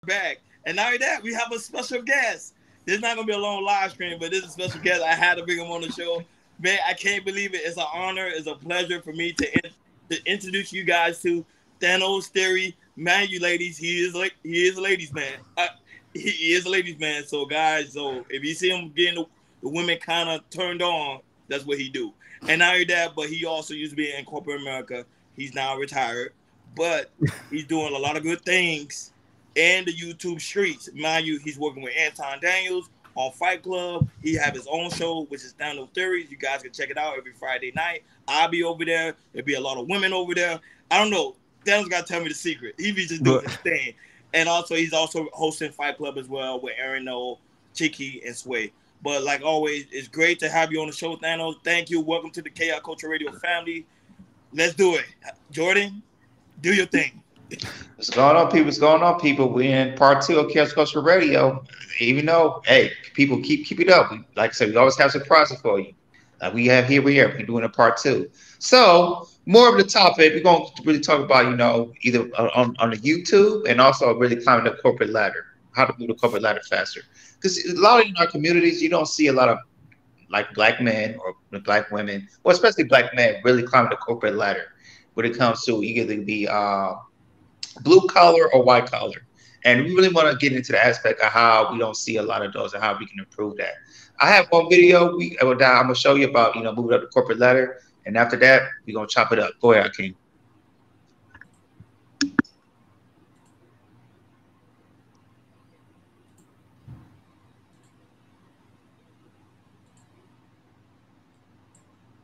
back. And not only that, we have a special guest. This is not gonna be a long live stream, but this is a special guest. I had to bring him on the show. Man, I can't believe it. It's an honor. It's a pleasure for me to introduce you guys to Thanos Theory. Man, you ladies, he is a ladies man. He is a ladies man. So guys, so if you see him getting the women kind of turned on, that's what he do. And not only that, but he also used to be in corporate America. He's now retired, but he's doing a lot of good things in the YouTube streets. Mind you, he's working with Anton Daniels on Fight Club. He have his own show, which is Thanos Theories. You guys can check it out every Friday night. I'll be over there. There'll be a lot of women over there. I don't know. Thanos got to tell me the secret. He be just doing his thing. And also, he's also hosting Fight Club as well with Aaron No, Chiki, and Sway. But like always, it's great to have you on the show, Thanos. Thank you. Welcome to the Chaos Culture Radio family. Let's do it. Jordan, do your thing. What's going on, people? What's going on, people? We in part two of Chaos Culture Radio. Even though, hey, people keep it up. Like I said, we always have surprises for you. We have here, we're doing a part two. So more of the topic, we're going to really talk about, either on the YouTube and also really climbing the corporate ladder, how to move the corporate ladder faster. Because a lot of in our communities, you don't see a lot of like black men or black women, or especially black men, really climbing the corporate ladder when it comes to either be blue collar or white collar. And we really want to get into the aspect of how we don't see a lot of those and how we can improve that. I have one video I'm going to show you about, moving up the corporate ladder. And after that, we're going to chop it up. Go ahead, King.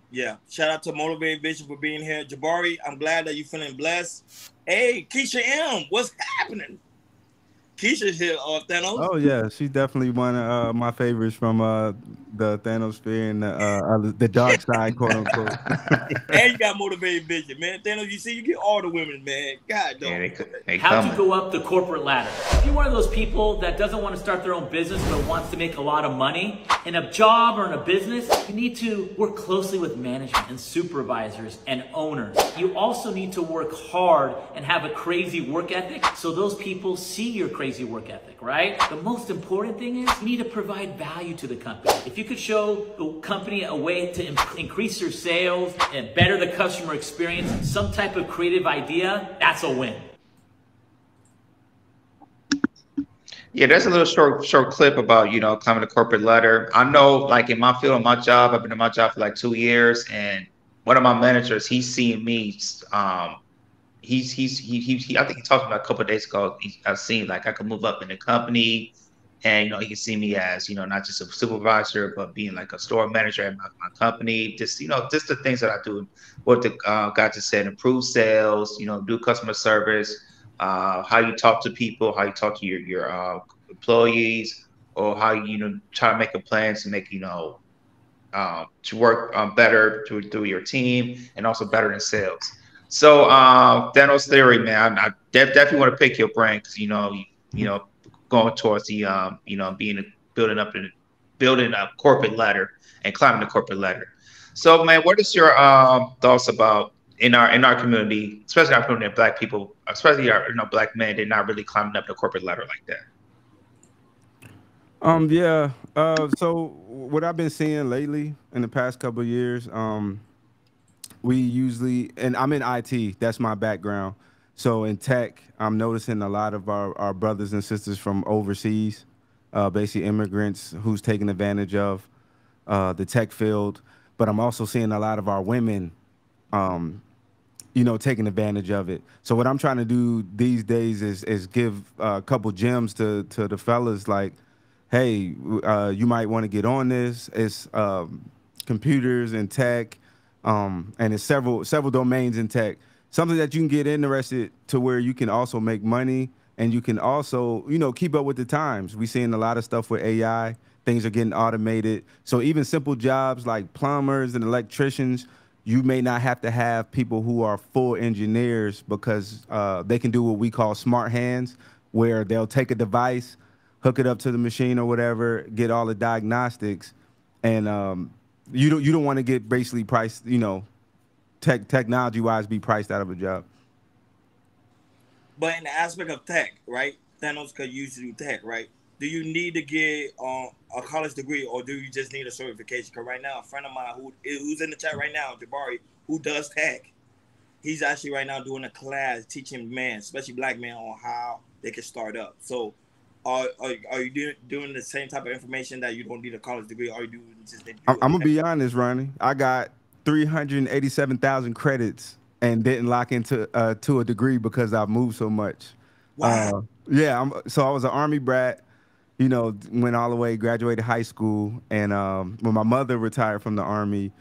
Yeah. Shout out to Motivated Vision for being here. Jabari, I'm glad that you're feeling blessed. Hey, Keisha M, what's happening? Keisha's here, Thanos. Oh yeah, she's definitely one of my favorites from the Thanos sphere and the dark side, quote unquote. And you got Motivated Vision, man. Thanos, you see, you get all the women, man. God, yeah, they How'd you go up the corporate ladder? If you're one of those people that doesn't want to start their own business but wants to make a lot of money in a job or in a business, you need to work closely with management and supervisors and owners. You also need to work hard and have a crazy work ethic so those people see your crazy work ethic, right? The most important thing is you need to provide value to the company. If you could show the company a way to increase your sales and better the customer experience, some type of creative idea, that's a win. Yeah, there's a little short clip about, climbing the corporate ladder. I know, like in my field, my job, I've been in my job for like 2 years, and one of my managers, he's seeing me, I think he talked about a couple of days ago. I've seen like I could move up in the company, and he can see me as not just a supervisor, but being like a store manager at my company. Just just the things that I do. What the guy just said: improve sales. Do customer service. How you talk to people. How you talk to your employees, or how you try to make a plan to make to work better through your team, and also better in sales. So Thanos Theory, man, I definitely want to pick your brain because going towards the building up corporate ladder and climbing the corporate ladder. So man, what is your thoughts about in our community, especially our community of black people, especially our black men, they're not really climbing up the corporate ladder like that. Yeah. So what I've been seeing lately in the past couple of years, we usually, and I'm in IT, that's my background. So in tech, I'm noticing a lot of our brothers and sisters from overseas, basically immigrants who's taking advantage of the tech field. But I'm also seeing a lot of our women, taking advantage of it. So what I'm trying to do these days is give a couple gems to the fellas, like, hey, you might want to get on this. It's computers and tech, and it's several domains in tech. Something that you can get interested to where you can also make money, and you can also, keep up with the times. We're seeing a lot of stuff with AI. Things are getting automated. So even simple jobs like plumbers and electricians, you may not have to have people who are full engineers because they can do what we call smart hands, where they'll take a device, hook it up to the machine or whatever, get all the diagnostics, and you don't want to get basically priced, technology wise, be priced out of a job. But in the aspect of tech, right? Thanos could use to do tech, right? Do you need to get a college degree, or do you just need a certification? Because right now, a friend of mine who's in the chat right now, Jabari, who does tech, he's actually right now doing a class teaching men, especially black men, on how they can start up. So, are you doing the same type of information that you don't need a college degree, or you just need to do I'm gonna be honest, Ronnie. I got 387,000 credits and didn't lock into to a degree because I moved so much. Wow. Yeah, so I was an Army brat. You know, went all the way, graduated high school, and when my mother retired from the Army,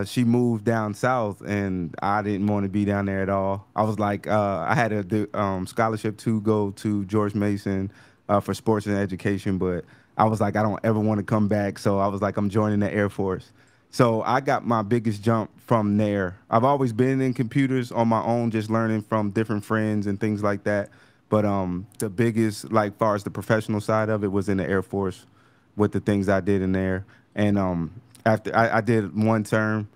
she moved down south, and I didn't want to be down there at all. I was like, I had a scholarship to go to George Mason for sports and education, but I was like, I don't ever want to come back. So I was like, I'm joining the Air Force. So I got my biggest jump from there. I've always been in computers on my own, just learning from different friends and things like that. But the biggest, like, far as the professional side of it, was in the Air Force with the things I did in there. And after I did one term,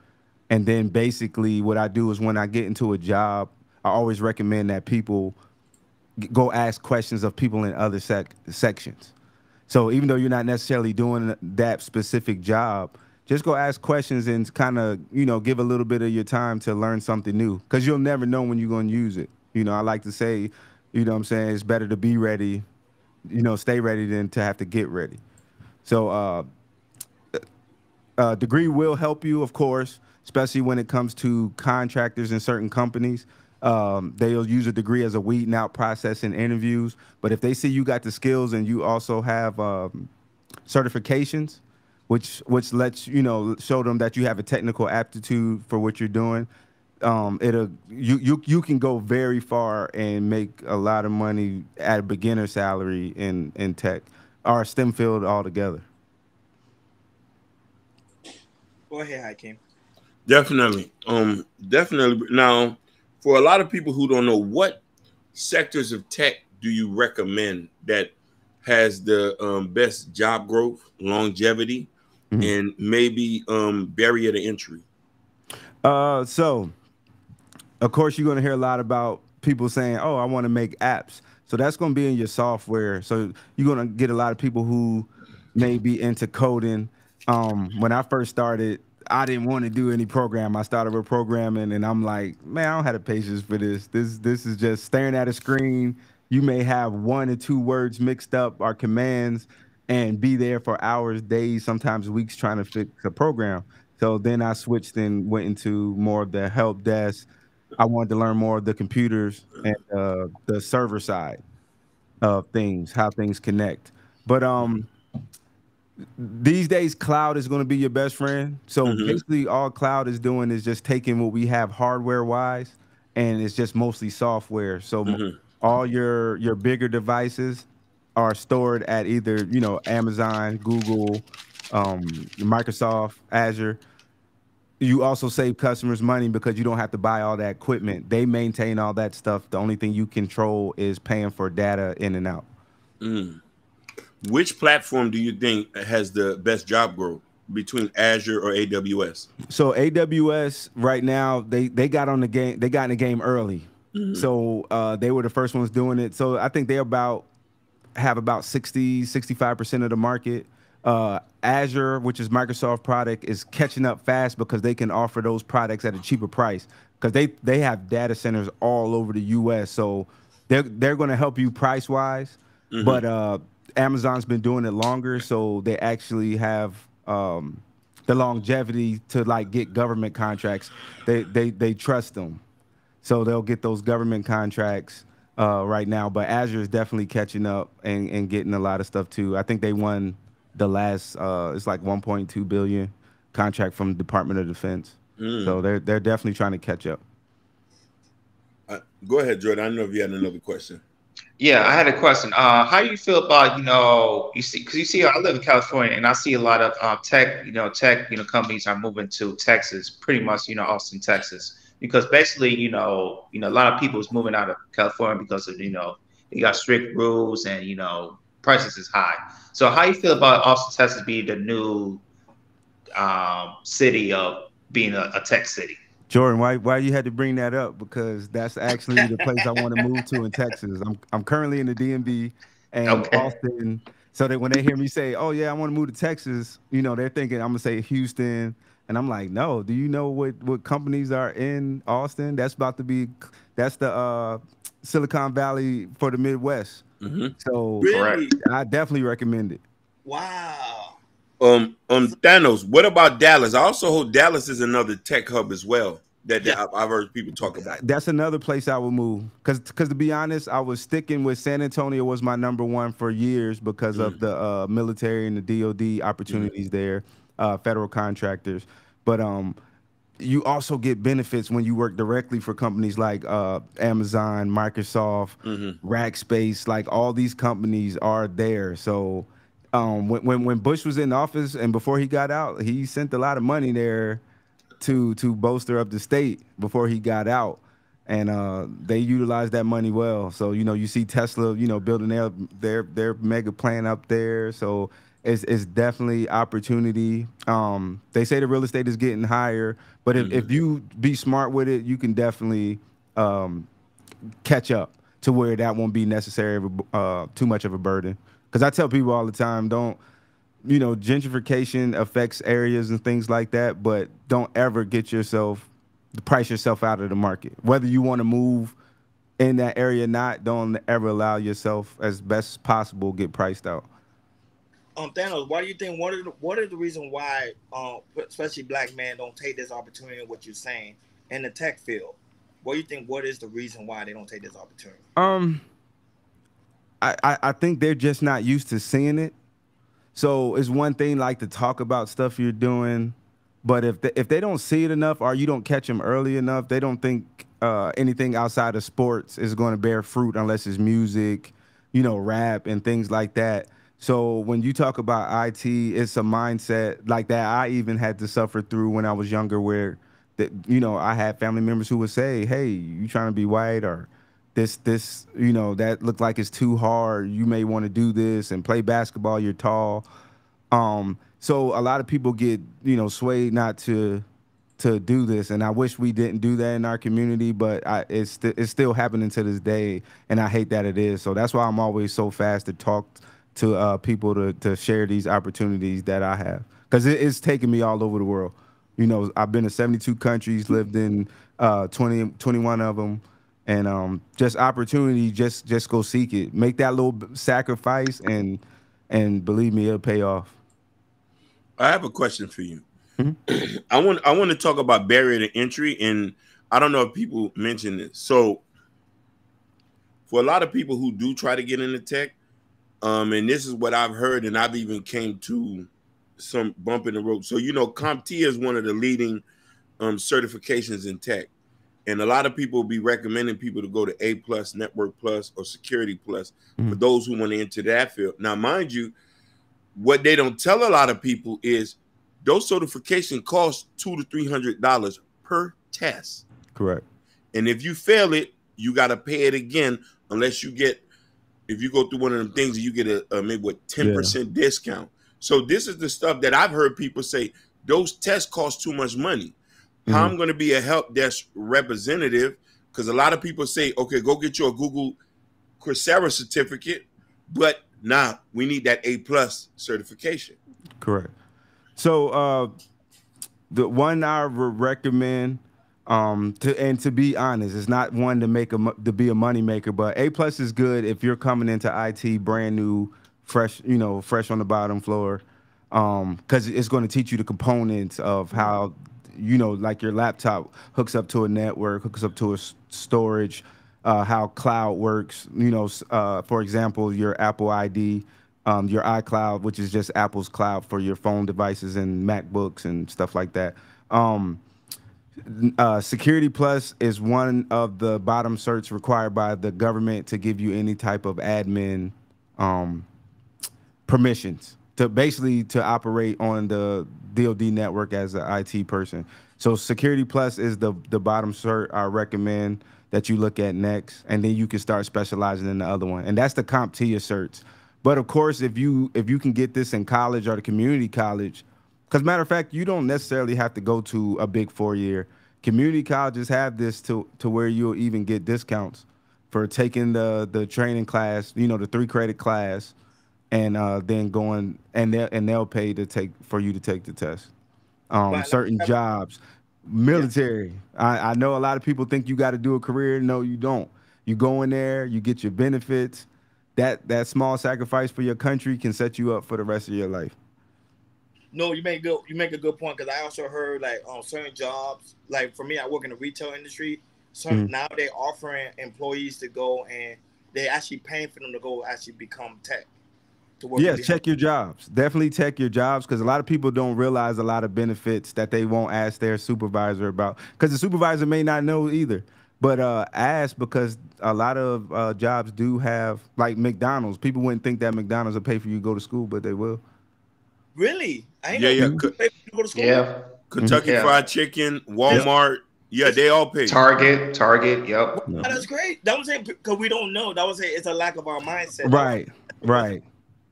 and then basically what I do is when I get into a job, I always recommend that people go ask questions of people in other sections. So even though you're not necessarily doing that specific job, just go ask questions and kind of, you know, give a little bit of your time to learn something new, because you'll never know when you're going to use it. You know, I like to say, you know what I'm saying, it's better to be ready, you know, stay ready than to have to get ready. So degree will help you, of course, especially when it comes to contractors in certain companies. They'll use a degree as a weeding out process in interviews. But if they see you got the skills and you also have certifications, which lets, you know, show them that you have a technical aptitude for what you're doing, you can go very far and make a lot of money at a beginner salary in tech or STEM field altogether. Go ahead, Hakeem. Definitely. Definitely. Now, for a lot of people who don't know, what sectors of tech do you recommend that has the best job growth, longevity, and maybe barrier to entry? So, of course, you're going to hear a lot about people saying, oh, I want to make apps. So that's going to be in your software. So you're going to get a lot of people who may be into coding. When I first started, I didn't want to do any program. I started with programming, and I'm like, man, I don't have the patience for this. This is just staring at a screen. You may have 1 or 2 words mixed up or commands and be there for hours, days, sometimes weeks trying to fix a program. So then I switched and went into more of the help desk. I wanted to learn more of the computers and the server side of things, how things connect. But these days, cloud is going to be your best friend. So basically all cloud is doing is just taking what we have hardware-wise, and it's just mostly software. So all your bigger devices are stored at either, you know, Amazon, Google, Microsoft, Azure. You also save customers money because you don't have to buy all that equipment. They maintain all that stuff. The only thing you control is paying for data in and out. Which platform do you think has the best job growth between Azure or AWS? So AWS right now, they got on the game. They got in the game early. So they were the first ones doing it. So I think they have about 65% of the market. Azure, which is Microsoft product, is catching up fast because they can offer those products at a cheaper price because they have data centers all over the US. So they're going to help you price wise, but Amazon's been doing it longer, so they actually have the longevity to like get government contracts. They trust them, so they'll get those government contracts right now. But Azure is definitely catching up and getting a lot of stuff too. I think they won the last it's like 1.2 billion contract from the Department of Defense. So they're definitely trying to catch up. Go ahead, Jordan. I don't know if you had another question. Yeah, I had a question. How do you feel about, you know, because you see, I live in California, and I see a lot of tech companies are moving to Texas, pretty much, you know, Austin, Texas, because basically, you know, a lot of people is moving out of California because of, you know, they got strict rules and, you know, prices is high. So how you feel about Austin, Texas being the new city of being a tech city? Jordan, why you had to bring that up? Because that's actually the place I want to move to in Texas. I'm currently in the DMV and Okay. Austin, so that when they hear me say, "Oh yeah, I want to move to Texas," they're thinking I'm gonna say Houston, and I'm like, "No, do you know what companies are in Austin? That's the Silicon Valley for the Midwest." Mm-hmm. So Correct. Really? I definitely recommend it. Wow. Thanos, what about Dallas? I also hold Dallas is another tech hub as well that I've heard people talk about. That's another place I would move. Cause to be honest, I was sticking with San Antonio was my number one for years because of the military and the DoD opportunities there, federal contractors. But you also get benefits when you work directly for companies like Amazon, Microsoft, Rackspace. Like all these companies are there. So when Bush was in office and before he got out, he sent a lot of money there to bolster up the state before he got out, and they utilized that money well. So you see Tesla, building their mega plant up there. So it's definitely opportunity. They say the real estate is getting higher, but if you be smart with it, you can definitely catch up to where that won't be necessary too much of a burden. Because I tell people all the time, don't. Gentrification affects areas and things like that, but don't ever price yourself out of the market. Whether you want to move in that area or not, don't ever allow yourself as best as possible get priced out. Thanos, why do you think what are the reason why especially black men don't take this opportunity what you're saying in the tech field? What do you think what is the reason why they don't take this opportunity? I think they're just not used to seeing it. So it's one thing like to talk about stuff you're doing, but if they don't see it enough or you don't catch them early enough, they don't think anything outside of sports is going to bear fruit unless it's music, rap and things like that. So when you talk about IT, it's a mindset like that I even had to suffer through when I was younger, where I had family members who would say, "Hey, you trying to be white?" or this that looked like it's too hard. You may want to do this and play basketball. You're tall. So a lot of people get swayed not to do this, and I wish we didn't do that in our community, but it's still happening to this day, and I hate that it is. So that's why I'm always so fast to talk to people to share these opportunities that I have, because it's taken me all over the world. I've been to 72 countries, lived in 21 of them. And just opportunity, just go seek it. Make that little sacrifice, and believe me, it'll pay off. I have a question for you. I want to talk about barrier to entry, and I don't know if people mention this. So, for a lot of people who do try to get into tech, and this is what I've heard, and I've even came to some bump in the road. So, CompTIA is one of the leading certifications in tech. And a lot of people will be recommending people to go to A+, Network Plus, or Security Plus for those who want to enter that field. Now, mind you, what they don't tell a lot of people is those certifications cost $200 to $300 per test. Correct. And if you fail it, you got to pay it again, unless if you go through one of them things, you get a maybe 10% discount. So this is the stuff that I've heard people say, those tests cost too much money. How I'm going to be a help desk representative, because a lot of people say, okay, go get your Google Coursera certificate, but we need that A+ certification. Correct. So the one I would recommend, to be honest, it's not one to be a money maker, but A+ is good if you're coming into IT brand new, fresh on the bottom floor, because it's going to teach you the components of how like your laptop hooks up to a network, hooks up to a storage, how cloud works. For example, your Apple ID, your iCloud, which is just Apple's cloud for your phone devices and MacBooks and stuff like that. Security Plus is one of the bottom certs required by the government to give you any type of admin permissions to operate on the DoD network as an IT person. So Security Plus is the bottom cert I recommend that you look at next, and then you can start specializing in the other one. And that's the CompTIA certs. But of course, if you can get this in college or the community college, because matter of fact, you don't necessarily have to go to a big 4-year. community colleges have this to where you'll even get discounts for taking the training class, you know, the 3-credit class, and then going and they'll pay to take for you to take the test. Certain jobs, military. I know a lot of people think you got to do a career. No, you don't. You go in there, you get your benefits. That small sacrifice for your country can set you up for the rest of your life. No, you make a good point, because I also heard like on certain jobs, like for me, I work in the retail industry. So now they're offering employees to go, and they actually paying for them to go actually become tech. Yes, check your jobs. Definitely check your jobs, because a lot of people don't realize a lot of benefits that they won't ask their supervisor about, because the supervisor may not know either. But ask, because a lot of jobs do have, like McDonald's. People wouldn't think that McDonald's will pay for you to go to school, but they will. Really? I ain't know pay for you to go to school. Yeah. Kentucky Fried Chicken, Walmart. Yeah, they all pay. Target, yep. Well, that's great. That was saying, because we don't know. That was saying it's a lack of our mindset. Right.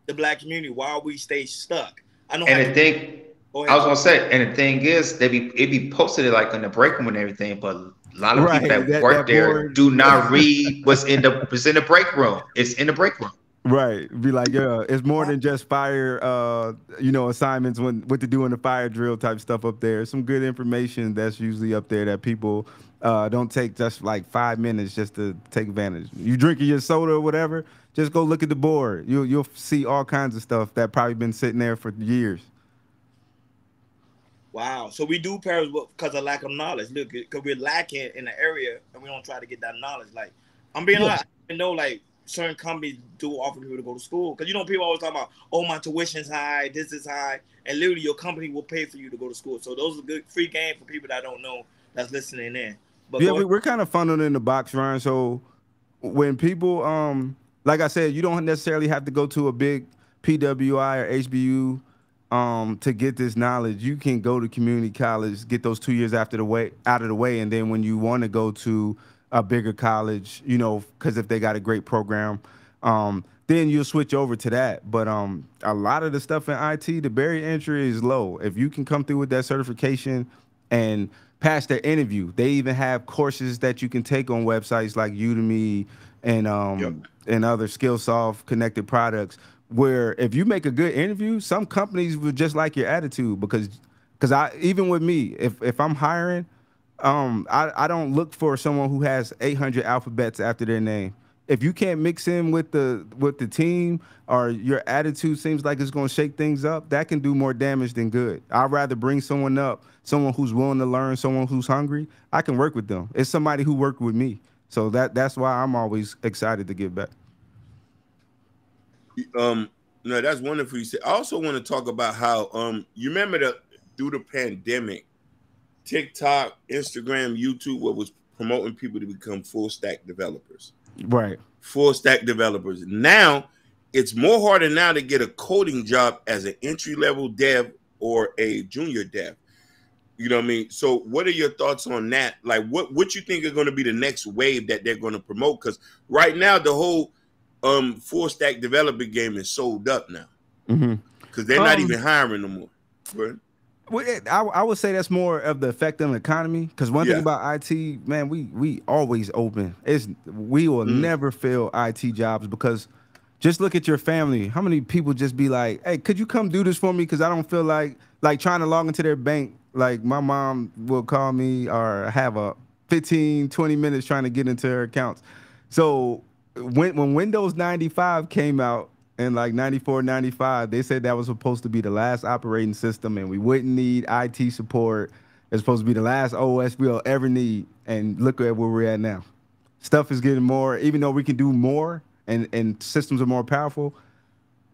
The black community, why we stay stuck. I know. And the thing, I was gonna say, and the thing is, it be posted like in the break room and everything, but a lot of people that work there do not read what's in the break room. It's in the break room. Right. Be like, yeah, it's more than just fire, assignments, what to do in the fire drill type stuff up there. Some good information that's usually up there that people don't take just like 5 minutes just to take advantage. You drinking your soda or whatever, just go look at the board. You'll see all kinds of stuff that probably been sitting there for years. Wow. So we do perish because of lack of knowledge. Look, because we're lacking in the area and we don't try to get that knowledge. Like, I'm being honest, I know like certain companies do offer people to go to school. Because, people always talk about, oh, my tuition's high, this is high. And literally your company will pay for you to go to school. So those are good free game for people that don't know that's listening in. But yeah, we're kind of funneled in the box, Ryan. So when people, like I said, you don't necessarily have to go to a big PWI or HBU to get this knowledge. You can go to community college, get those 2 years out of the way, and then when you want to go to a bigger college, because if they got a great program, then you'll switch over to that. But a lot of the stuff in IT, the barrier entry is low. If you can come through with that certification and pass their interview, they even have courses that you can take on websites like Udemy and other Skillsoft connected products, where if you make a good interview, some companies will just like your attitude, because even with me, if I'm hiring, I don't look for someone who has 800 alphabets after their name. If you can't mix in with the team, or your attitude seems like it's going to shake things up, that can do more damage than good. I'd rather bring someone up, someone who's willing to learn, someone who's hungry. I can work with them. It's somebody who worked with me. So that's why I'm always excited to give back. No, that's wonderful. You said. I also want to talk about how you remember through the pandemic, TikTok, Instagram, YouTube, what was promoting people to become full stack developers. Right. Full stack developers. Now it's more harder now to get a coding job as an entry level dev or a junior dev. You know what I mean? So what are your thoughts on that? Like what you think are going to be the next wave that they're going to promote? Because right now the whole full stack developer game is sold up now. Because they're not even hiring no more. Right? Well, I would say that's more of the effect on the economy. Because one thing about IT, man, we always open. We will never fill IT jobs, because just look at your family. How many people just be like, hey, could you come do this for me? Because I don't feel like trying to log into their bank. Like my mom will call me or have a 15, 20 minutes trying to get into her accounts. So when Windows 95 came out, in like 94, 95, they said that was supposed to be the last operating system and we wouldn't need IT support. It's supposed to be the last OS we'll ever need. And look at where we're at now. Stuff is getting more, even though we can do more and systems are more powerful,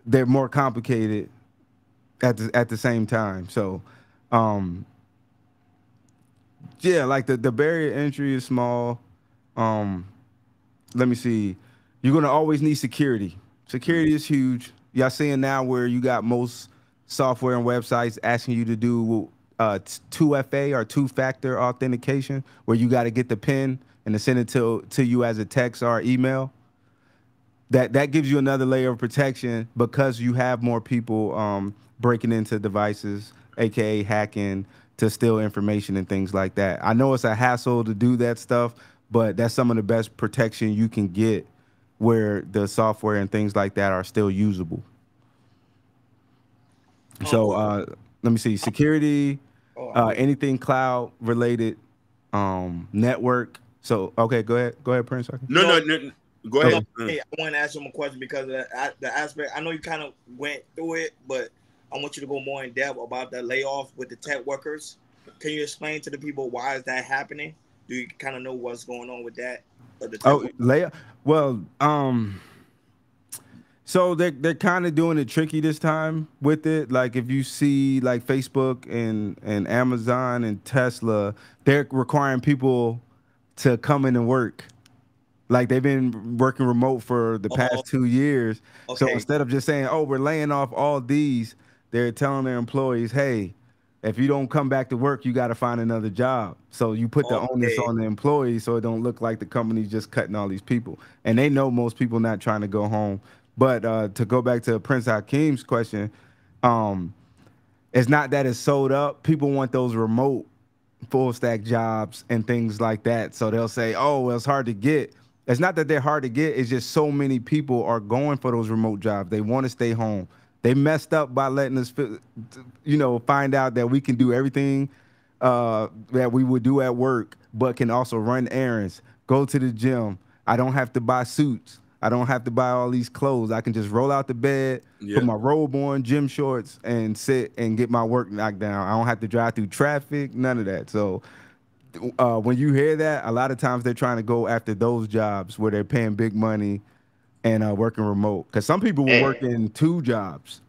they're more complicated at the same time. So, yeah, like the barrier entry is small. Let me see. You're going to always need security. Security is huge. Y'all seeing now where you got most software and websites asking you to do 2FA or two-factor authentication, where you got to get the PIN and to send it to you as a text or email. That gives you another layer of protection, because you have more people breaking into devices, aka hacking, to steal information and things like that. I know it's a hassle to do that stuff, but that's some of the best protection you can get where the software and things like that are still usable. So let me see, security, anything cloud related, network. So okay, go ahead, Prince. No, go ahead. Hey, I want to ask you a question because of the aspect. I know you kind of went through it, but I want you to go more in depth about that layoff with the tech workers. Can you explain to the people why is that happening? Do you kind of know what's going on with that? Layoff. Well, so they're kind of doing it tricky this time with it. Like if you see like Facebook and Amazon and Tesla, they're requiring people to come in and work. Like they've been working remote for the past 2 years. Okay. So instead of just saying, "Oh, we're laying off all these," they're telling their employees, "Hey, if you don't come back to work, you got to find another job." So you put the onus on the employees, so it don't look like the company's just cutting all these people. And they know most people not trying to go home. But to go back to Prince Hakeem's question, it's not that it's sold up. People want those remote full stack jobs and things like that. So they'll say, "Oh, well, it's hard to get." It's not that they're hard to get. It's just so many people are going for those remote jobs. They want to stay home. They messed up by letting us, find out that we can do everything that we would do at work, but can also run errands, go to the gym. I don't have to buy suits. I don't have to buy all these clothes. I can just roll out the bed, put my robe on, gym shorts, and sit and get my work knocked down. I don't have to drive through traffic, none of that. So when you hear that, a lot of times they're trying to go after those jobs where they're paying big money and working remote. Because some people were working 2 jobs.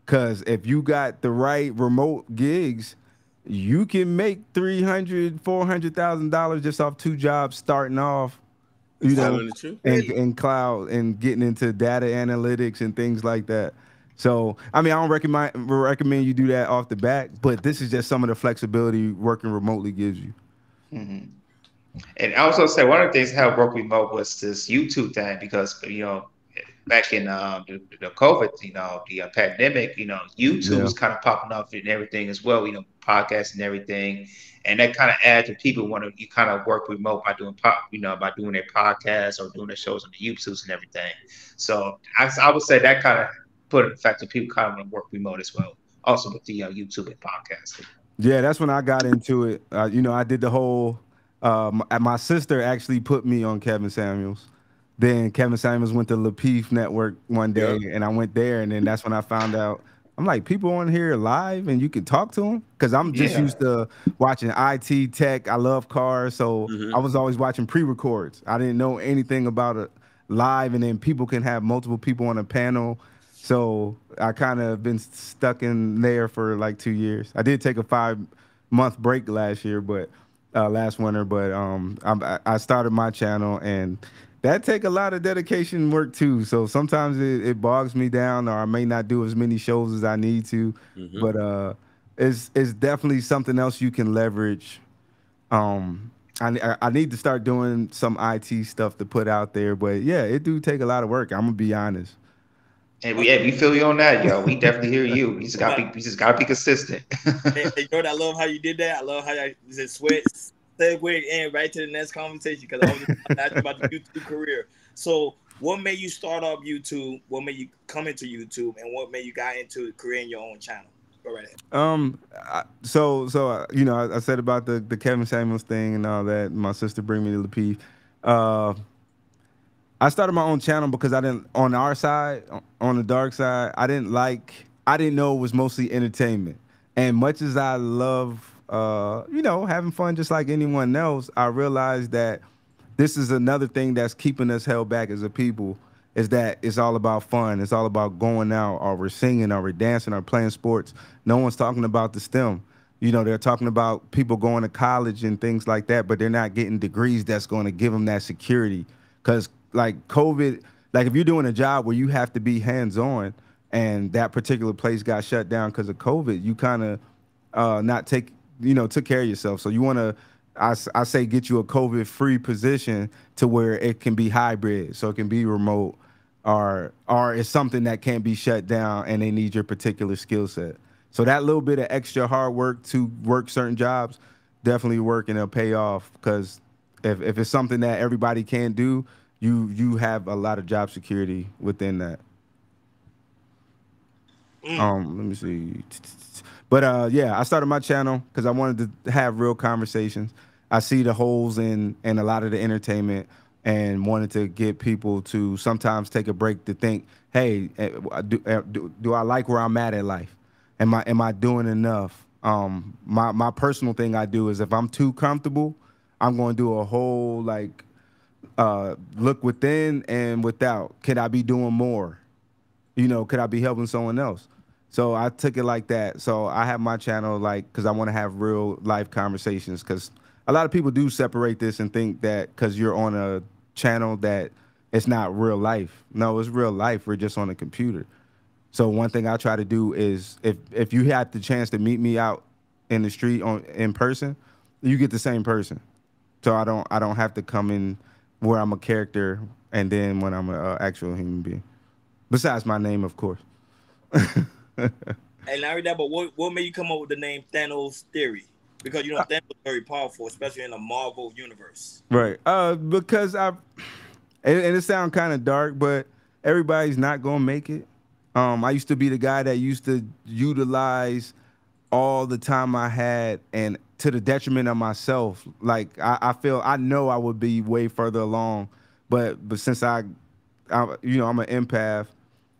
Because if you got the right remote gigs, you can make $300,000, $400,000 just off 2 jobs starting off. And cloud and getting into data analytics and things like that. So, I mean, I don't recommend you do that off the bat, but this is just some of the flexibility working remotely gives you. Mm-hmm. And I also say one of the things that helped work remote was this YouTube thing because, back in the COVID, the pandemic, YouTube was kind of popping up and everything as well, podcasts and everything. And that kind of adds to people want to kind of work remote by doing by doing their podcasts or doing their shows on the YouTubes and everything. So I would say that kind of put an effect to people kind of want to work remote as well. Also with the YouTube and podcasting. Yeah, that's when I got into it. I did the whole. My sister actually put me on Kevin Samuels. Then Kevin Samuels went to Lapeef Network one day, and I went there, and then that's when I found out. I'm like, people on here live, and you can talk to them? Because I'm just used to watching IT tech. I love cars, so I was always watching pre-records. I didn't know anything about it live, and then people can have multiple people on a panel. So I kind of been stuck in there for like 2 years. I did take a 5-month break last winter, but I started my channel, and that take a lot of dedication and work too. So sometimes it bogs me down, or I may not do as many shows as I need to. But it's definitely something else you can leverage. I need to start doing some IT stuff to put out there, but yeah, it do take a lot of work. I'm gonna be honest. And we feel you on that, yo. We definitely hear you. You just gotta be consistent. Hey, Jordan, I love how you did that. I love how you just segue in right to the next conversation because I was just asking about the YouTube career. So, what made you start off YouTube? What made you come into YouTube, and what made you got into creating your own channel? Go right ahead. I said about the Kevin Samuels thing and all that. My sister bring me to Lapeef. I started my own channel because on our side, on the dark side, I didn't know it was mostly entertainment. And much as I love, having fun just like anyone else, I realized that this is another thing that's keeping us held back as a people, is that it's all about fun. It's all about going out, or we're singing, or we're dancing, or playing sports. No one's talking about the STEM. They're talking about people going to college and things like that, but they're not getting degrees that's going to give them that security. Because like COVID, like if you're doing a job where you have to be hands-on and that particular place got shut down because of COVID, you kind of took care of yourself. So you want to, I say, get you a COVID-free position to where it can be hybrid. So it can be remote, or it's something that can't be shut down and they need your particular skill set. So that little bit of extra hard work to work certain jobs definitely work, and it'll pay off, because if it's something that everybody can do, you have a lot of job security within that. Let me see. But yeah, I started my channel because I wanted to have real conversations. I see the holes in a lot of the entertainment, and wanted to get people to sometimes take a break to think, hey, do I like where I'm at in life? Am I doing enough? My personal thing I do is, if I'm too comfortable, I'm going to do a whole like look within and without. Could I be doing more? You know, could I be helping someone else? So I took it like that. So I have my channel like, because I want to have real life conversations, because a lot of people do separate this and think that because you're on a channel that it's not real life. No, it's real life. We're just on a computer. So one thing I try to do is, if you had the chance to meet me out in the street in person, you get the same person. So I don't have to come in where I'm a character and then when I'm an actual human being. Besides my name, of course. And not only that, but what made you come up with the name Thanos Theory? Because you know Thanos is very powerful, especially in the Marvel universe. Right. Because and it sounds kind of dark, but everybody's not gonna make it. I used to be the guy that used to utilize all the time I had, and to the detriment of myself. Like I know I would be way further along, but since I'm an empath,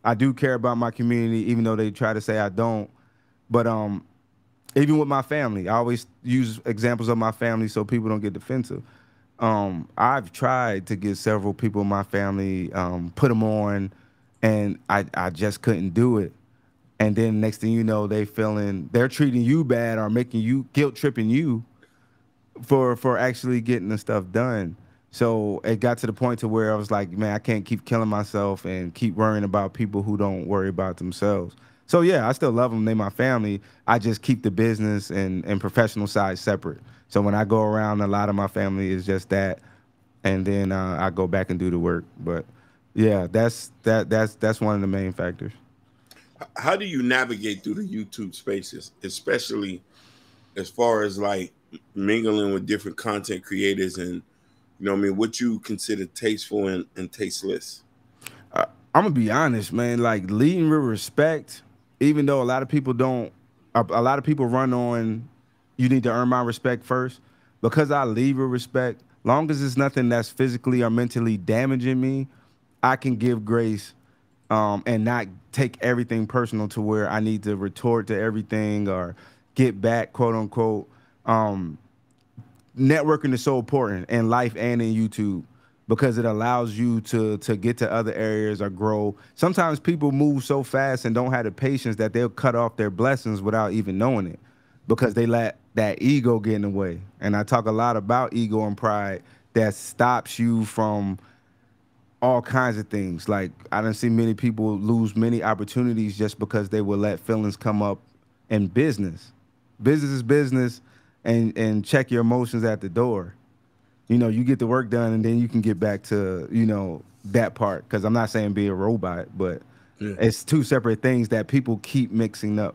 I do care about my community, even though they try to say I don't. But even with my family, I always use examples of my family so people don't get defensive. I've tried to get several people in my family, put them on, and I just couldn't do it. And then next thing you know, they're treating you bad or making you guilt tripping you for actually getting the stuff done. So it got to the point to where I was like, man, I can't keep killing myself and keep worrying about people who don't worry about themselves. So yeah, I still love them. They're my family. I just keep the business and professional side separate. So when I go around, a lot of my family is just that, and then I go back and do the work. But yeah, that's one of the main factors. How do you navigate through the YouTube spaces, especially as far as like mingling with different content creators and, you know what I mean, what you consider tasteful and tasteless? I'm gonna be honest, man. Like, leading with respect, even though a lot of people run on, you need to earn my respect first. Because I lead with respect, long as it's nothing that's physically or mentally damaging me, I can give grace, and not take everything personal to where I need to retort to everything or get back, quote unquote. Networking is so important in life and in YouTube, because it allows you to get to other areas or grow. Sometimes people move so fast and don't have the patience that they'll cut off their blessings without even knowing it, because they let that ego get in the way. And I talk a lot about ego and pride that stops you from all kinds of things. Like, I done seen many people lose many opportunities just because they will let feelings come up in business. Business is business. And check your emotions at the door. You know, you get the work done, and then you can get back to, you know, that part. Because I'm not saying be a robot, but yeah, it's two separate things that people keep mixing up.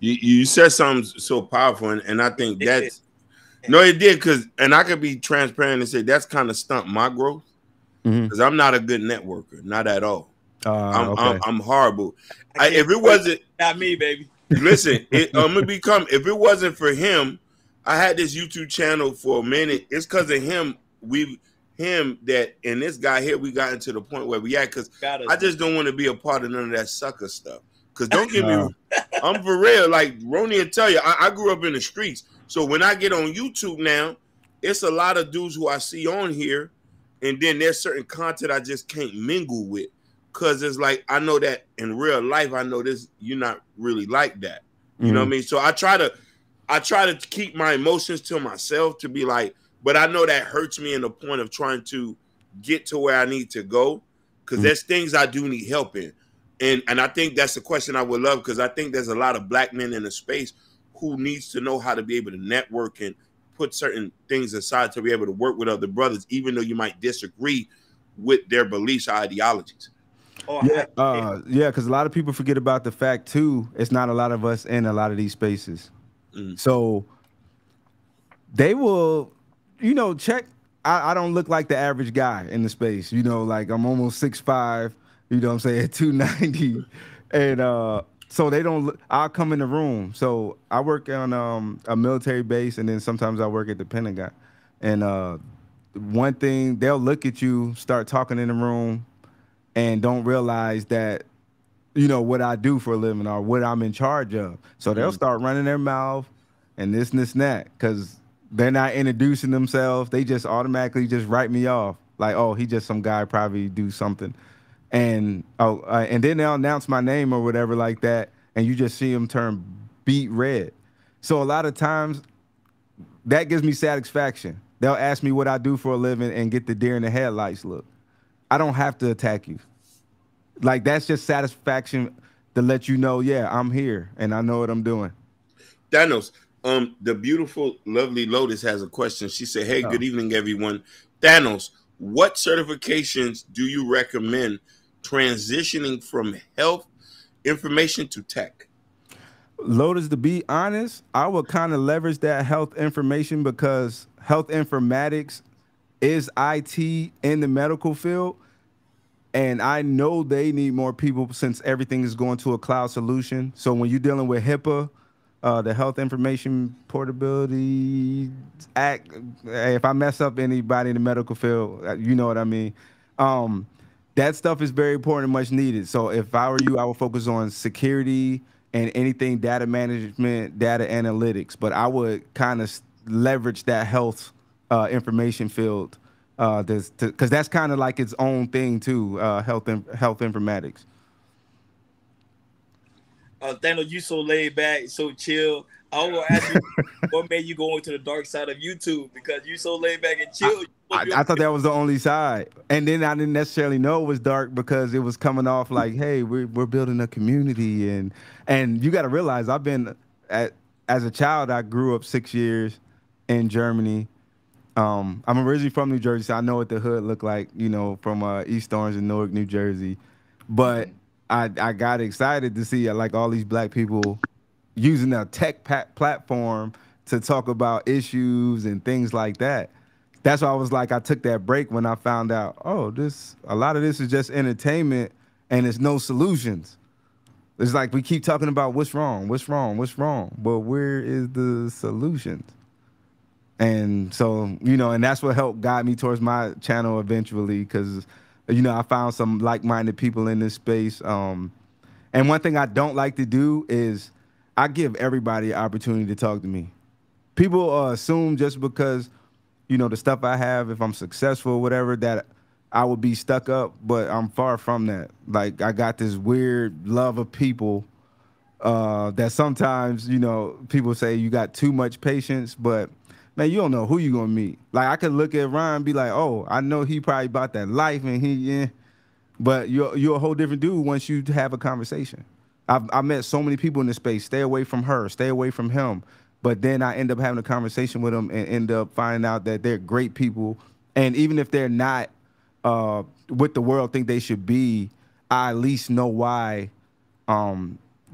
You said something so powerful, and I think that's no, it did, and I could be transparent and say that's kind of stumped my growth, because I'm not a good networker, not at all. I'm horrible. If it wasn't not me, baby. Listen, if it wasn't for him, I had this YouTube channel for a minute. It's because of him. And this guy here, we got into the point where we at, because I just don't want to be a part of none of that sucker stuff. Because don't get me, I'm for real. Like Ronnie will tell you, I grew up in the streets. So when I get on YouTube now, it's a lot of dudes who I see on here, and then there's certain content I just can't mingle with. Because it's like, I know that in real life, I know this, you're not really like that. You know what I mean? So I try to keep my emotions to myself, to be like, but I know that hurts me in the point of trying to get to where I need to go, because there's things I do need help in. And I think that's a question I would love, because I think there's a lot of black men in the space who needs to know how to be able to network and put certain things aside to be able to work with other brothers, even though you might disagree with their beliefs or ideologies. Oh, Yeah, yeah, because a lot of people forget about the fact too. It's not a lot of us in a lot of these spaces, so they will, check. I don't look like the average guy in the space. Like I'm almost 6'5". You know what I'm saying, 290, and so they don't. I'll come in the room. So I work on a military base, and then sometimes I work at the Pentagon, and one thing they'll look at you, start talking in the room, and don't realize that what I do for a living or what I'm in charge of. So they'll start running their mouth and this and this and that because they're not introducing themselves. They just automatically just write me off like, oh, he just some guy probably do something, and and then they'll announce my name or whatever like that, and you just see them turn beet red. So a lot of times that gives me satisfaction. They'll ask me what I do for a living and get the deer in the headlights look. I don't have to attack you. Like, that's just satisfaction to let you know, yeah, I'm here and I know what I'm doing. Thanos, the beautiful, lovely Lotus has a question. She said, hey, good evening, everyone. Thanos, what certifications do you recommend transitioning from health information to tech? Lotus, to be honest, I would kind of leverage that health information because health informatics is IT in the medical field. And I know they need more people since everything is going to a cloud solution. So when you're dealing with HIPAA, the Health Information Portability Act, if I mess up anybody in the medical field, you know what I mean. That stuff is very important and much needed. So if I were you, I would focus on security and anything data management, data analytics. But I would kind of leverage that health information field because that's kind of like its own thing too, health informatics. Thanos, you so laid back, so chill. I will ask you, what made you go into the dark side of YouTube? Because you so laid back and chill. I thought that was the only side, and then I didn't necessarily know it was dark because it was coming off like, hey, we're building a community, and you got to realize as a child, I grew up 6 years in Germany. I'm originally from New Jersey, so I know what the hood looked like, from East Orange and Newark, New Jersey. But I got excited to see like all these black people using a tech platform to talk about issues and things like that. That's why I was like, I took that break when I found out, oh, a lot of this is just entertainment and it's no solutions. It's like we keep talking about what's wrong, but where is the solutions? And so, and that's what helped guide me towards my channel eventually because, I found some like-minded people in this space. And one thing I don't like to do is I give everybody an opportunity to talk to me. People assume just because, the stuff I have, if I'm successful or whatever, that I would be stuck up, but I'm far from that. Like, I got this weird love of people that sometimes, people say you got too much patience, but man, you don't know who you're gonna meet. Like, I could look at Ryan and be like, oh, I know he probably about that life and but you're a whole different dude once you have a conversation. I've met so many people in this space. Stay away from her, stay away from him. But then I end up having a conversation with them and end up finding out that they're great people. And even if they're not what the world think they should be, I at least know why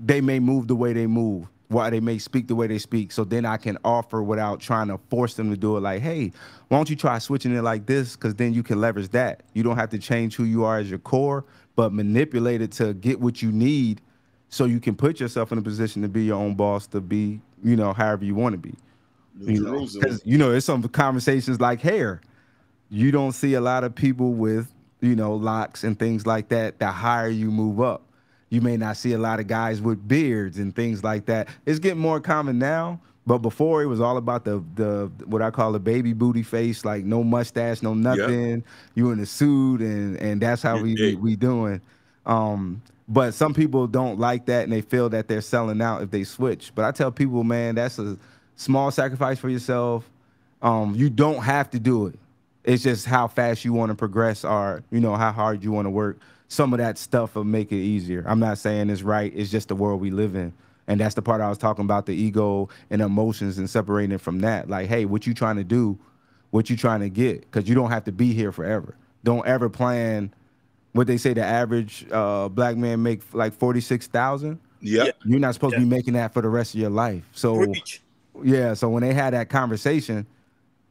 they may move the way they move, why they may speak the way they speak. So then I can offer without trying to force them to do it. Like, hey, why don't you try switching it like this? Because then you can leverage that. You don't have to change who you are as your core, but manipulate it to get what you need so you can put yourself in a position to be your own boss, to be, however you want to be. Because, there's some conversations like hair. You don't see a lot of people with, locks and things like that higher you move up. You may not see a lot of guys with beards and things like that. It's getting more common now, but before it was all about the what I call the baby booty face, like no mustache, no nothing. Yep. You in a suit and that's how we doing. But some people don't like that and they feel that they're selling out if they switch. But I tell people, man, that's a small sacrifice for yourself. You don't have to do it. It's just how fast you want to progress or, how hard you want to work. Some of that stuff will make it easier. I'm not saying it's right. It's just the world we live in. And that's the part I was talking about, the ego and emotions and separating it from that. Like, hey, what you trying to do? What you trying to get? Because you don't have to be here forever. Don't ever plan what they say the average black man make like 46,000. Yeah. You're not supposed to be making that for the rest of your life. So Preach. yeah, so when they had that conversation,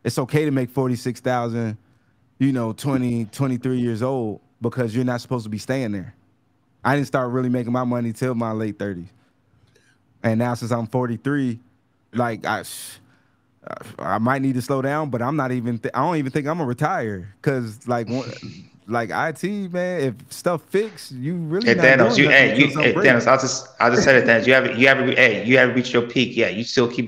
it's okay to make 46,000, 20, 23 years old, because you're not supposed to be staying there. I didn't start really making my money till my late 30s. And now since I'm 43, like I might need to slow down, but I'm not even I don't even think I'm gonna retire, cuz like IT, man, if stuff fix, you really Hey, not Thanos, doing nothing until something breaks. Thanos, I'll just say it, Thanos. You haven't reached your peak yet. You still gonna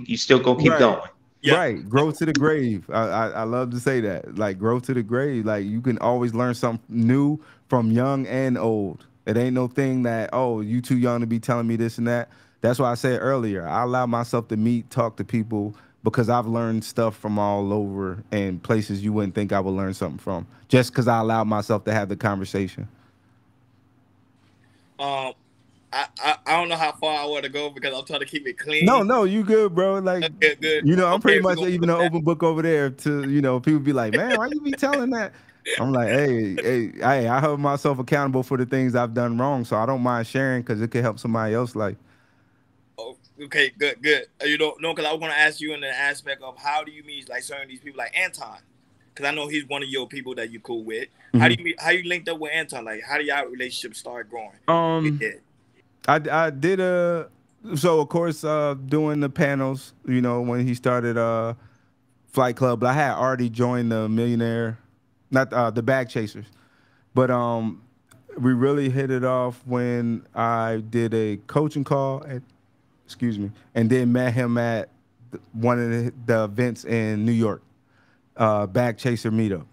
keep Right. going. Yeah. Right, grow to the grave. I love to say that. Like, grow to the grave. Like, you can always learn something new from young and old. It ain't no thing that, oh, you too young to be telling me this and that. That's why I said earlier, I allow myself to talk to people, because I've learned stuff from all over and places you wouldn't think I would learn something from, just because I allowed myself to have the conversation. I don't know how far I want to go because I'm trying to keep it clean. No, you good, bro. Like, Good. I'm pretty much even an open book over there to, people be like, man, why you be telling that? I'm like, hey, I hold myself accountable for the things I've done wrong, so I don't mind sharing because it could help somebody else. Like, oh, okay, good. No, because I was going to ask you in the aspect of how do you meet like certain these people like Anton, because I know he's one of your people that you cool with. Mm-hmm. How you linked up with Anton? Like, how do y'all relationship start growing? I did so of course doing the panels, when he started Flight Club, but I had already joined the Millionaire, not the Bag Chasers, but we really hit it off when I did a coaching call and then met him at one of the events in New York, Bag Chaser meetup,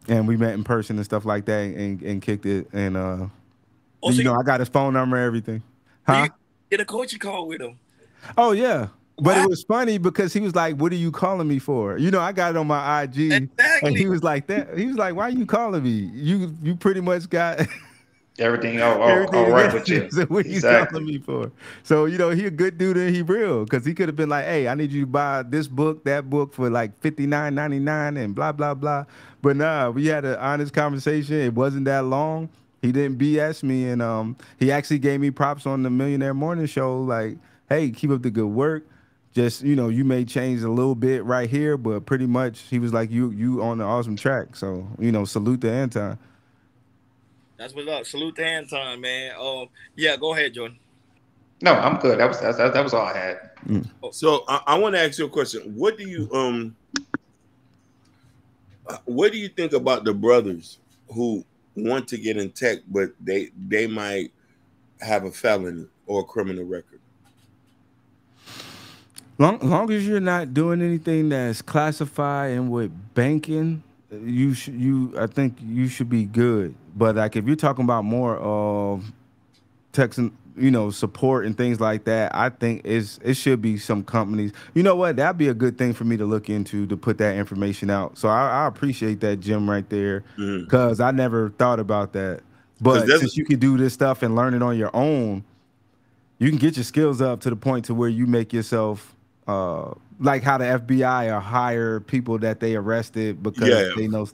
and we met in person and stuff like that and kicked it, and I got his phone number and everything. Huh? You did a coaching call with him. Oh yeah. But it was funny because he was like, "What are you calling me for?" I got it on my IG, exactly. And he was like that. He was like, "Why are you calling me? You pretty much got everything all right with you." So what are you calling me for? So he a good dude and he real, because he could have been like, "Hey, I need you to buy this book, that book for like $59.99 and blah blah blah." But nah, we had an honest conversation. It wasn't that long. He didn't BS me, and he actually gave me props on the Millionaire Morning Show. Like, hey, keep up the good work. Just you may change a little bit right here, but pretty much he was like, you on the awesome track. So salute to Anton. That's what's up. Salute to Anton, man. Yeah, go ahead, Jordan. No, I'm good. That was all I had. So I want to ask you a question. What do you think about the brothers who want to get in tech, but they might have a felony or a criminal record? Long as you're not doing anything that's classified and with banking, I think you should be good. But like if you're talking about more of tech, support and things like that, I think it should be some companies. You know what? That'd be a good thing for me to look into, to put that information out. So I appreciate that, Jim, right there, because I never thought about that. But since you can do this stuff and learn it on your own, you can get your skills up to the point to where you make yourself like how the FBI are hire people that they arrested because they know,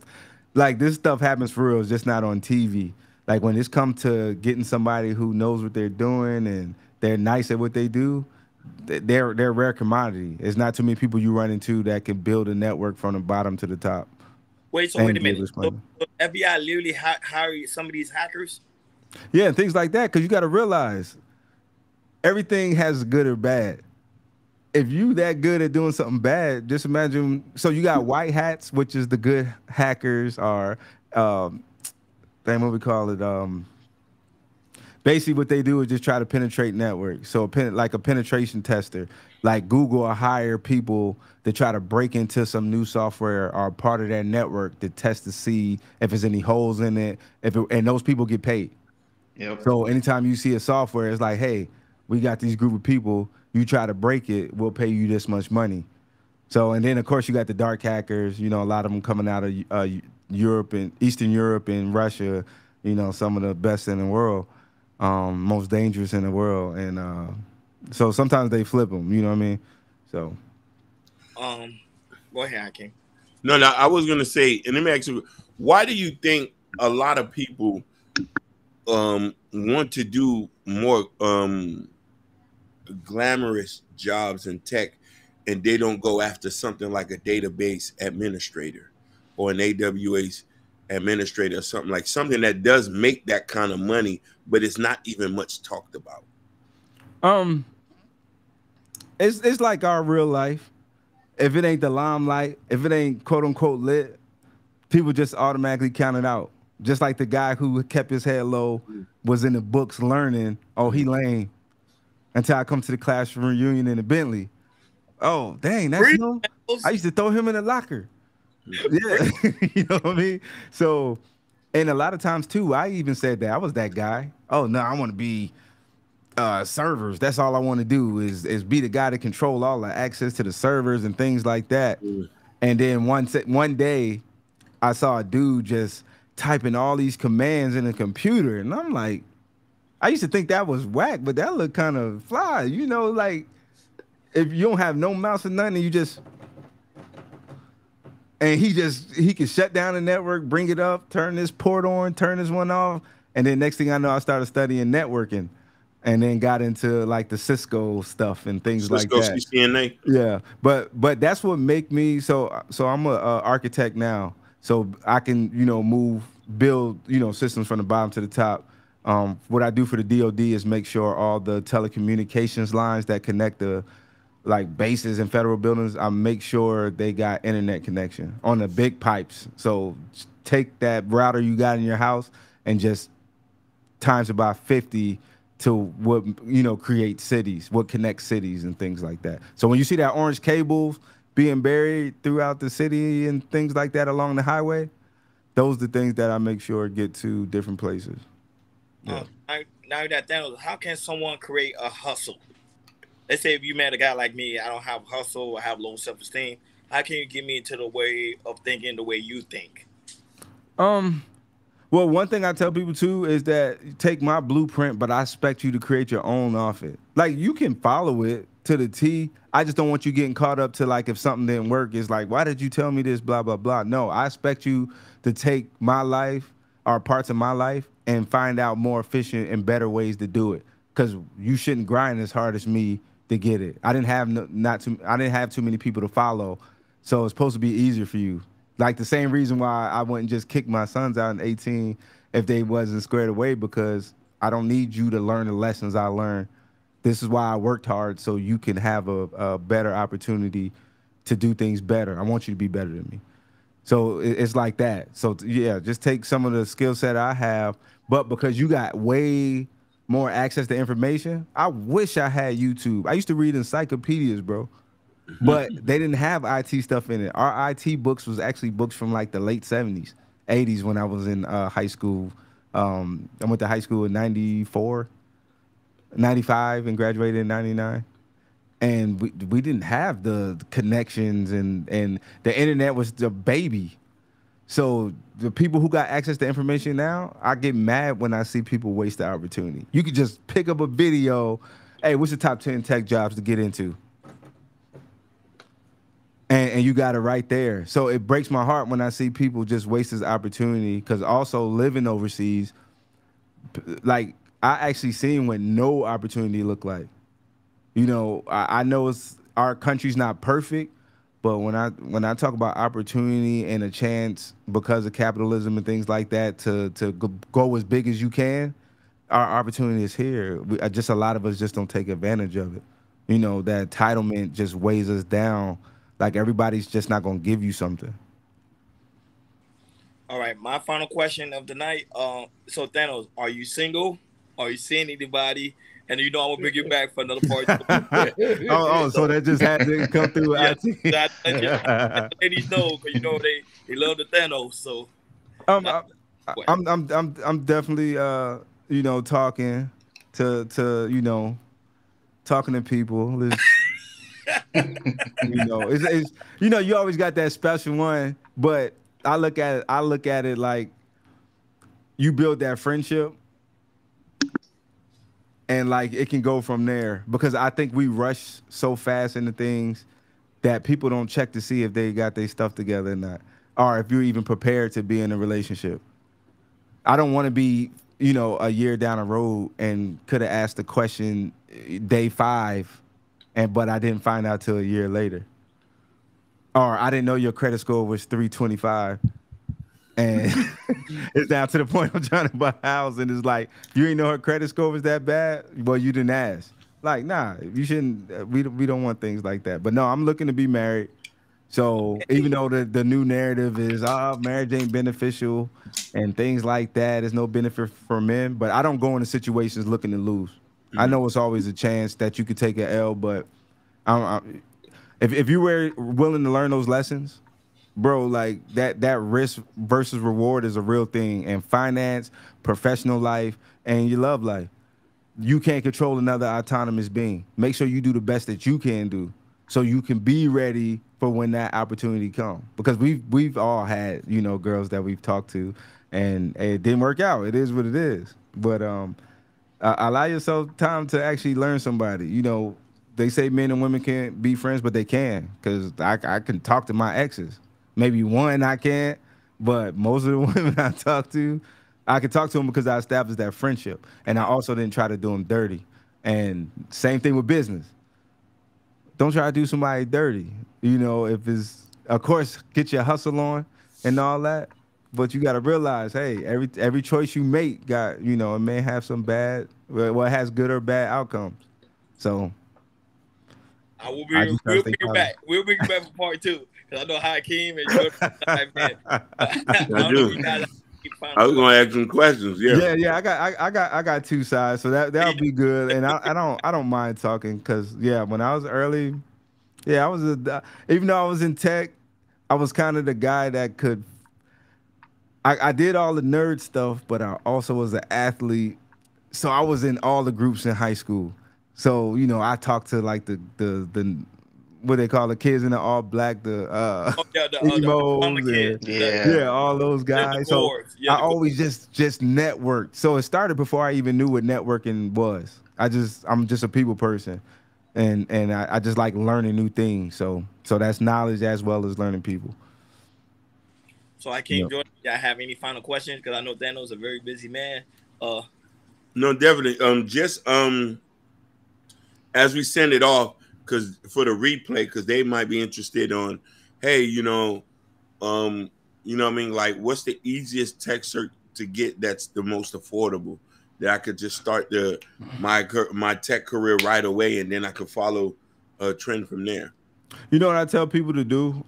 like this stuff happens for real. It's just not on TV. Like when it's come to getting somebody who knows what they're doing and they're nice at what they do, they're a rare commodity. It's not too many people you run into that can build a network from the bottom to the top. Wait a minute. So FBI literally hire some of these hackers? Yeah, and things like that, because you got to realize everything has good or bad. If you that good at doing something bad, just imagine. So you got white hats, which is the good hackers, are what we call it. Basically, what they do is just try to penetrate networks. So like a penetration tester, like Google will hire people to try to break into some new software or part of their network to test to see if there's any holes in it. And those people get paid. Yep. So anytime you see a software, it's like, hey, we got these group of people. You try to break it, we'll pay you this much money. So, and then of course you got the dark hackers. A lot of them coming out of Europe and Eastern Europe and Russia. Some of the best in the world, most dangerous in the world, and so sometimes they flip them. You know what I mean? So, go ahead, Hakeem. No, I was gonna say, and let me ask you, why do you think a lot of people want to do more glamorous jobs in tech, and they don't go after something like a database administrator or an AWS administrator or something that does make that kind of money, but it's not even much talked about. It's like our real life. If it ain't the limelight, if it ain't quote unquote lit, people just automatically count it out. Just like the guy who kept his head low was in the books learning, oh, he lame, until I come to the classroom reunion in the Bentley. Oh, dang, that's him. I used to throw him in the locker. Yeah, you know what I mean? So, and a lot of times too, I even said that I was that guy. Oh no, I want to be servers. That's all I want to do is be the guy to control all the access to the servers and things like that. And then one day, I saw a dude just typing all these commands in a computer, and I'm like, I used to think that was whack, but that looked kind of fly, you know, like if you don't have no mouse or nothing, you just, and he could shut down the network, bring it up, turn this port on, turn this one off, and then next thing I know, I started studying networking, and then got into like the Cisco stuff and things like that. CCNA. Yeah, but that's what make me so I'm a architect now. So I can, you know, build, you know, systems from the bottom to the top. What I do for the DoD is make sure all the telecommunications lines that connect the like bases and federal buildings, I make sure they got internet connection on the big pipes. So take that router you got in your house and just times it by 50 to what, you know, create cities, what connects cities and things like that. So when you see that orange cables being buried throughout the city and things like that along the highway, those are the things that I make sure get to different places. Yeah. Now that Thanos, how can someone create a hustle? Let's say if you met a guy like me, I don't have hustle, I have low self-esteem. How can you get me into the way of thinking the way you think? Well, one thing I tell people too is that take my blueprint, but I expect you to create your own off it. Like you can follow it to the T. I just don't want you getting caught up to like if something didn't work, it's like, why did you tell me this, blah, blah, blah. No, I expect you to take my life or parts of my life and find out more efficient and better ways to do it. Because you shouldn't grind as hard as me to get it. I didn't have too many people to follow, so it's supposed to be easier for you. Like the same reason why I wouldn't just kick my sons out in 18 if they wasn't squared away, because I don't need you to learn the lessons I learned. This is why I worked hard, so you can have a better opportunity to do things better. I want you to be better than me. So it's like that. So yeah, just take some of the skill set I have, but because you got way more access to information, I wish I had YouTube. I used to read encyclopedias, bro, but they didn't have IT stuff in it. Our IT books was actually books from like the late 70s, 80s when I was in high school. I went to high school in 94, 95 and graduated in 99. And we didn't have the connections and the internet was the baby. So the people who got access to information now, I get mad when I see people waste the opportunity. You could just pick up a video. Hey, what's the top 10 tech jobs to get into? And you got it right there. So it breaks my heart when I see people just waste this opportunity, because also living overseas, like I actually seen what no opportunity look like. You know, I know our country's not perfect, but when I talk about opportunity and a chance because of capitalism and things like that to go as big as you can, our opportunity is here. Just a lot of us just don't take advantage of it. You know, that entitlement just weighs us down. Like everybody's just not gonna give you something. All right, my final question of the night. So Thanos, are you single? Are you seeing anybody? And you know I'm gonna bring you back for another part. So that just had to come through. Yeah, that ladies know, because you know they love the Thanos. So I'm definitely you know, talking to talking to people. You know, it's you know, you always got that special one, but I look at it like you build that friendship. And like it can go from there, because I think we rush so fast into things that people don't check to see if they got their stuff together or not, or if you're even prepared to be in a relationship. I don't want to be, you know, a year down the road and could have asked the question day 5, but I didn't find out till a year later. Or I didn't know your credit score was 325. And it's down to the point I'm trying to buy a house, and it's like, you didn't know her credit score was that bad? Well, you didn't ask. Like, nah, you shouldn't. We don't want things like that. But no, I'm looking to be married. So even though the new narrative is, marriage ain't beneficial and things like that, there's no benefit for men. But I don't go into situations looking to lose. I know it's always a chance that you could take an L, but if you were willing to learn those lessons, bro, like that risk versus reward is a real thing in finance, professional life, and your love life. You can't control another autonomous being. Make sure you do the best that you can do so you can be ready for when that opportunity comes. Because we've all had, you know, girls that we've talked to and it didn't work out. It is what it is. But allow yourself time to actually learn somebody. You know, they say men and women can't be friends, but they can, because I can talk to my exes. Maybe one I can't, but most of the women I talk to, I can talk to them because I established that friendship. And I also didn't try to do them dirty. And same thing with business. Don't try to do somebody dirty. You know, if it's, of course, get your hustle on and all that. But you got to realize, hey, every choice you make got, you know, it may have some bad, well, it has good or bad outcomes. So we'll bring it back. We'll bring it back for part 2. Because I know Hakeem and Jordan. I do. I was gonna ask some questions. Yeah. I got 2 sides, so that'll be good. And I don't mind talking, because when I was early, I was even though I was in tech, I was kind of the guy that could. I did all the nerd stuff, but I also was an athlete, so I was in all the groups in high school. So you know, I talked to like the what they call the kids in the all black, the emos, all those guys. So I always just networked. So it started before I even knew what networking was. I'm just a people person, and I just like learning new things. So that's knowledge as well as learning people. So I can't, Jordan, y'all have any final questions? Because I know Thanos a very busy man. No, definitely. As we send it off, because for the replay, because they might be interested on, hey, you know what I mean? Like, what's the easiest tech cert to get that's the most affordable, that I could just start my tech career right away, and then I could follow a trend from there? You know what I tell people to do?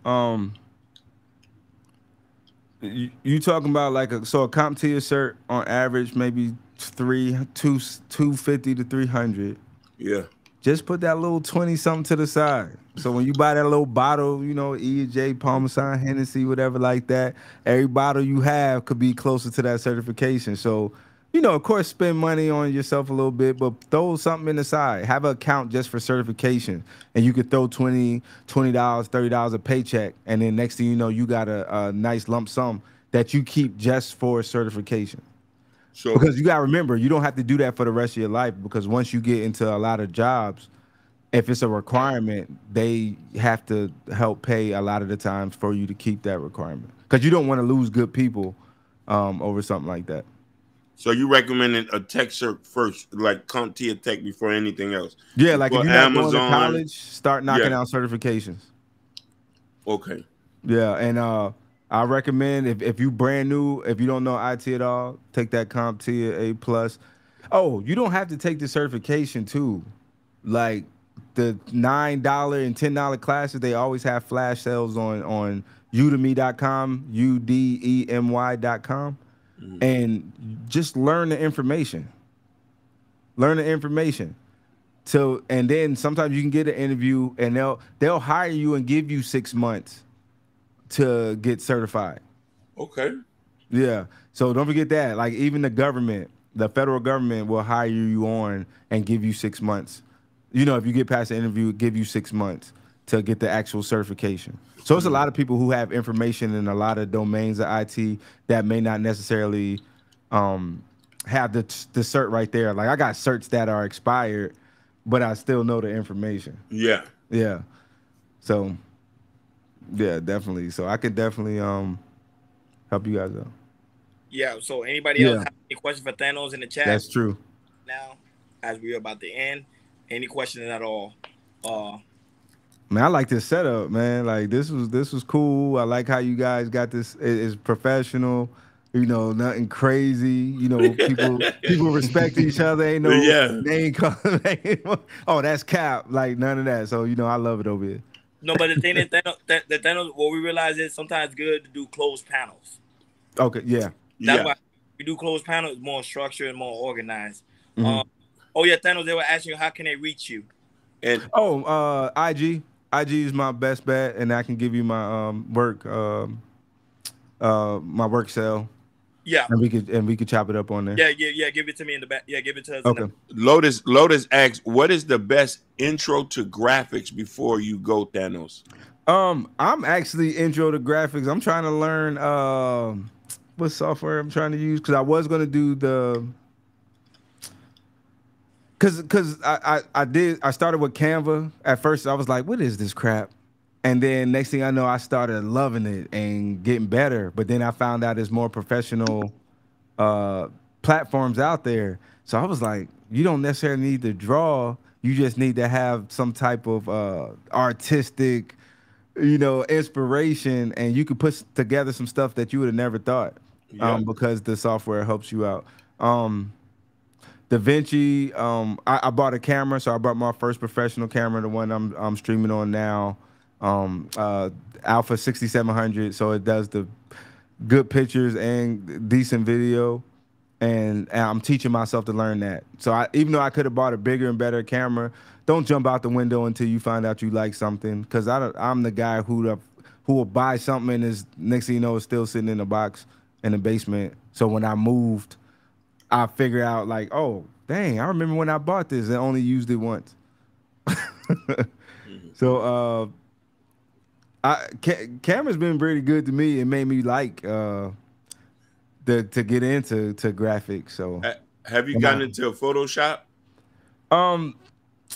You talking about like a CompTIA cert on average, maybe 250 to 300. Yeah. Just put that little 20 something to the side. So when you buy that little bottle, you know, E&J, Parmesan, Hennessy, whatever like that, every bottle you have could be closer to that certification. So, you know, of course, spend money on yourself a little bit, but throw something in the side. Have an account just for certification, and you could throw $20, $30 a paycheck, and then next thing you know, you got a nice lump sum that you keep just for certification. So, because you got to remember, you don't have to do that for the rest of your life, because once you get into a lot of jobs, if it's a requirement, they have to help pay a lot of the times for you to keep that requirement, because you don't want to lose good people over something like that. So you recommended a tech cert first, like CompTIA Tech, before anything else? Yeah, like if you're not going to college, start knocking out certifications. Okay. Yeah, and I recommend if you brand new, if you don't know IT at all, take that CompTIA A+. Oh, you don't have to take the certification too. Like the $9 and $10 classes, they always have flash sales on udemy.com, udemy.com. And just learn the information. Learn the information. So, and then sometimes you can get an interview, and they'll hire you and give you 6 months to get certified. Okay. Yeah. So don't forget that. Like even the government, the federal government will hire you on and give you 6 months. You know, if you get past the interview, give you 6 months to get the actual certification. So it's a lot of people who have information in a lot of domains of IT that may not necessarily have the cert right there. Like I got certs that are expired, but I still know the information. Yeah. Yeah. So yeah, definitely. So I could definitely help you guys out. Yeah. So anybody else Yeah, have any questions for Thanos in the chat that's true. now, as we are about to end? Any questions at all? Man, I like this setup, man. Like this was cool. I like how you guys got this. It's professional. You know, nothing crazy. You know, people respect each other. Ain't no Yeah. name call. Oh, that's Cap. Like none of that. So you know, I love it over here. No, but the thing is, Thanos, what we realize is sometimes it's good to do closed panels. Okay, yeah. That's Yeah. why we do closed panels, more structured and more organized. Mhm. Oh yeah, Thanos, they were asking you how can they reach you? And Oh, IG. IG is my best bet, and I can give you my my work cell, Yeah. and we could chop it up on there. Yeah. Give it to me in the back. Yeah, give it to us. Okay. Lotus asks, what is the best intro to graphics before you go, Thanos? I'm actually intro to graphics. I'm trying to learn what software I'm trying to use, because I was gonna do the because I started with Canva. At first I was like, what is this crap? And then next thing I know, I started loving it and getting better. But then I found out there's more professional platforms out there. So I was like, you don't necessarily need to draw. You just need to have some type of artistic, inspiration, and you could put together some stuff that you would have never thought, because the software helps you out. DaVinci, I bought a camera, so I bought my first professional camera, the one I'm streaming on now, Alpha 6700, so it does the good pictures and decent video, and I'm teaching myself to learn that. So even though I could have bought a bigger and better camera, don't jump out the window until you find out you like something, because I'm the guy who will buy something and is next thing you know it's still sitting in a box in the basement. So when I moved, I figure out like, oh, dang, I remember when I bought this and only used it once. So camera's been pretty good to me. It made me like to get into graphics. So have you gotten into Photoshop?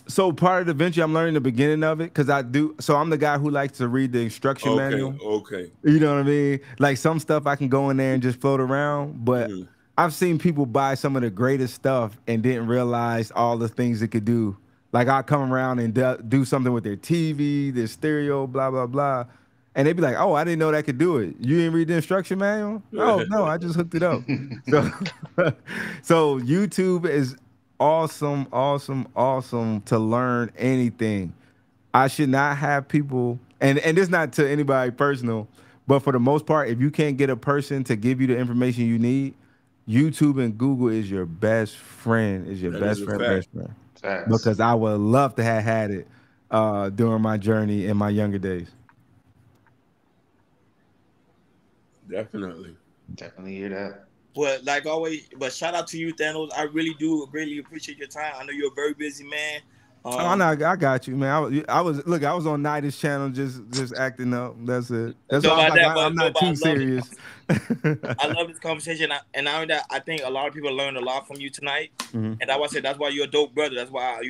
So part of DaVinci, I'm learning the beginning of it, because I do. So I'm the guy who likes to read the instruction manual. Okay. You know what I mean? Like some stuff I can go in there and just float around, but I've seen people buy some of the greatest stuff and didn't realize all the things it could do. Like I'll come around and do something with their TV, their stereo, blah, blah, blah. And they'd be like, oh, I didn't know that could do it. You didn't read the instruction manual? Oh, no, I just hooked it up. So YouTube is awesome, awesome, awesome to learn anything. I should not have people, and this is not to anybody personal, but for the most part, if you can't get a person to give you the information you need, YouTube and Google is your best friend. Best friend. Facts. Because I would love to have had it during my journey in my younger days. Definitely hear that. But like always, shout out to you, Thanos. I really do greatly appreciate your time. I know you're a very busy man. Oh no, I got you, man. I was on Nidus channel just acting up. That's it. That's all. I'm not too serious. I love this conversation, and now that I think a lot of people learned a lot from you tonight, and that's why you're a dope brother. That's why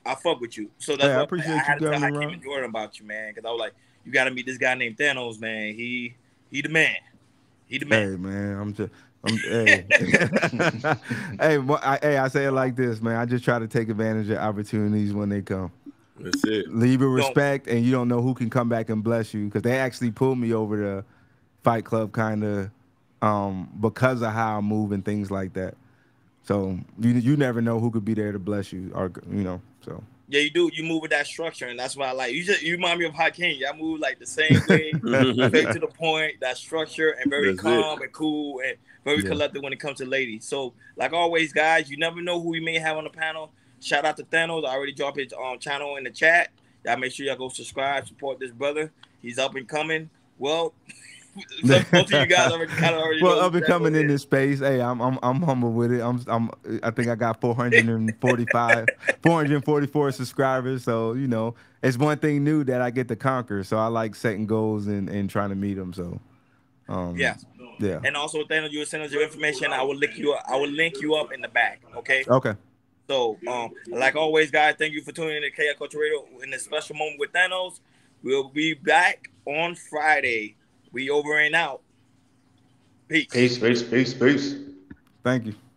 I fuck with you. So that's I appreciate you had to tell coming Hakeem around. and Jordan about you, man, because I was like, you got to meet this guy named Thanos, man. He the man. He the man. Hey man, hey. Hey, I say it like this, man. I just try to take advantage of opportunities when they come. That's it. Leave with respect, and you don't know who can come back and bless you, because they actually pulled me over to Fight Club kind of because of how I move and things like that. So you never know who could be there to bless you, or so. Yeah, you do. You move with that structure, and that's why I like you. You remind me of Hakeem. Y'all move like the same way, straight to the point. That structure and very calm and cool and very collected when it comes to ladies. So, like always, guys, you never know who we may have on the panel. Shout out to Thanos. I already dropped his channel in the chat. Y'all make sure y'all go subscribe, support this brother. He's up and coming. Well, most of you guys already know up and coming in this space. Hey, I'm humble with it. I think I got 444 subscribers. So it's one thing new that I get to conquer. So I like setting goals and trying to meet them. So yeah. And also, Thanos, you will send us your information. I will link you up in the back. Okay. Okay. So like always, guys, thank you for tuning in to KI Culture Radio in this special moment with Thanos. We'll be back on Friday. We over and out. Peace. Peace. Thank you.